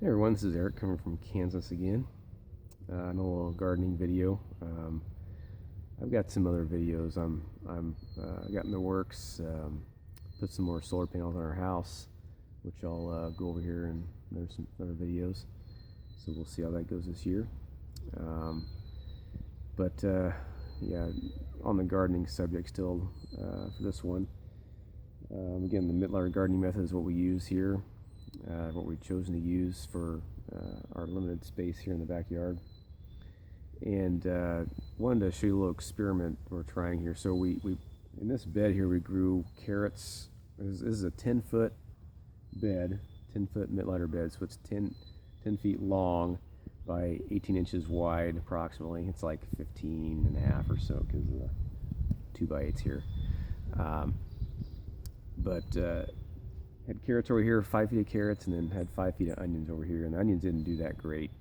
Hey everyone, this is Eric coming from Kansas again. Another little gardening video. I've got some other videos I got in the works. Put some more solar panels on our house, which I'll go over here, and there's some other videos. So we'll see how that goes this year. Yeah, on the gardening subject still for this one. Again, the Mittleider gardening method is what we use here. What we've chosen to use for our limited space here in the backyard. And wanted to show you a little experiment we're trying here. So we in this bed here we grew carrots. This is a 10-foot bed, 10-foot Mittleider bed, so it's 10 feet long by 18 inches wide approximately. It's like 15 and a half or so because of the 2x8s here. Had carrots over here, 5 feet of carrots, and then had 5 feet of onions over here. And the onions didn't do that great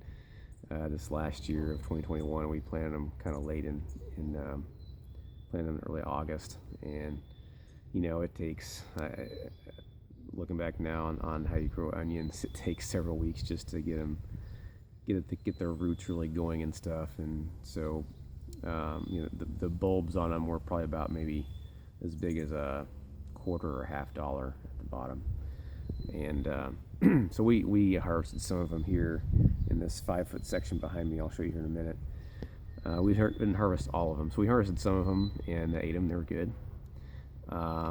this last year of 2021. We planted them kind of late planted them in early August. And you know, it takes, looking back now on how you grow onions, it takes several weeks just to get their roots really going and stuff. And so, you know, the bulbs on them were probably about maybe as big as a quarter or $half at the bottom. And so we harvested some of them here in this 5-foot section behind me. I'll show you here in a minute. We didn't harvest all of them, so we harvested some of them and ate them. They were good.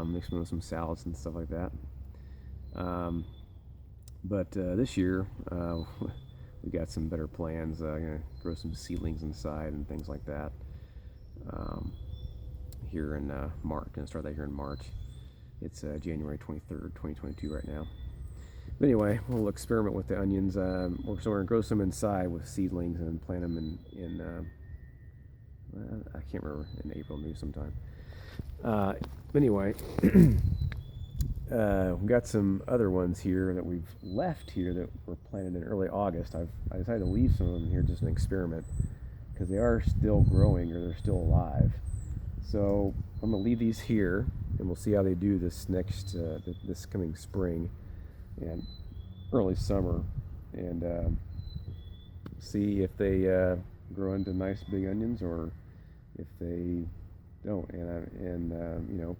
Mixed them with some salads and stuff like that. This year we got some better plans. Gonna grow some seedlings inside and things like that. Here in March. Gonna start that here in March. It's January 23rd, 2022 right now. But anyway, we'll experiment with the onions. So we're going to grow some inside with seedlings and plant them in I can't remember, in April maybe sometime. Anyway, we've got some other ones here that we've left here that were planted in early August. I decided to leave some of them here just an experiment because they are still growing, or they're still alive. So I'm going to leave these here, and we'll see how they do this this coming spring and early summer, and see if they grow into nice big onions or if they don't. And you know,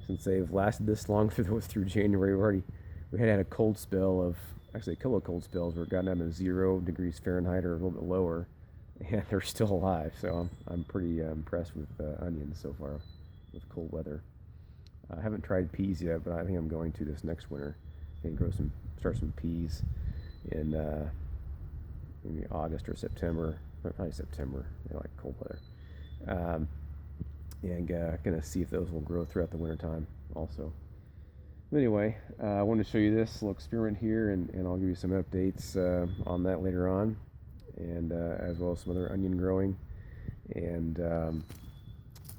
since they've lasted this long through January, we had a cold spell of, actually a couple of cold spells where it got down to 0 degrees Fahrenheit or a little bit lower, and they're still alive. So I'm pretty impressed with onions so far with cold weather. I haven't tried peas yet, but I think I'm going to this next winter and start some peas in maybe August or September, probably September. I like cold weather. And gonna see if those will grow throughout the winter time also. But anyway, I wanted to show you this little experiment here, and I'll give you some updates on that later on, and as well as some other onion growing, and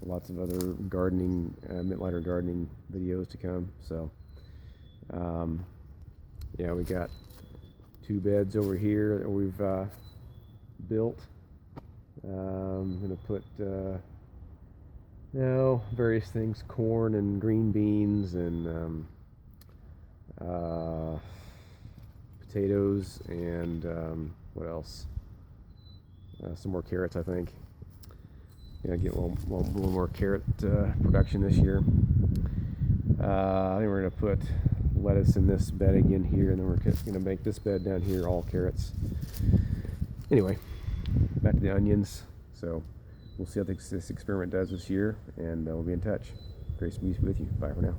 lots of other gardening, Mittleider gardening videos to come. So, yeah, we got 2 beds over here that we've built. I'm gonna put various things: corn and green beans and potatoes, and what else? Some more carrots, I think. Yeah, get a little more carrot production this year. I think we're going to put lettuce in this bed again here, and then we're going to make this bed down here all carrots. Anyway, back to the onions. So we'll see how this experiment does this year, and we'll be in touch. Grace be with you. Bye for now.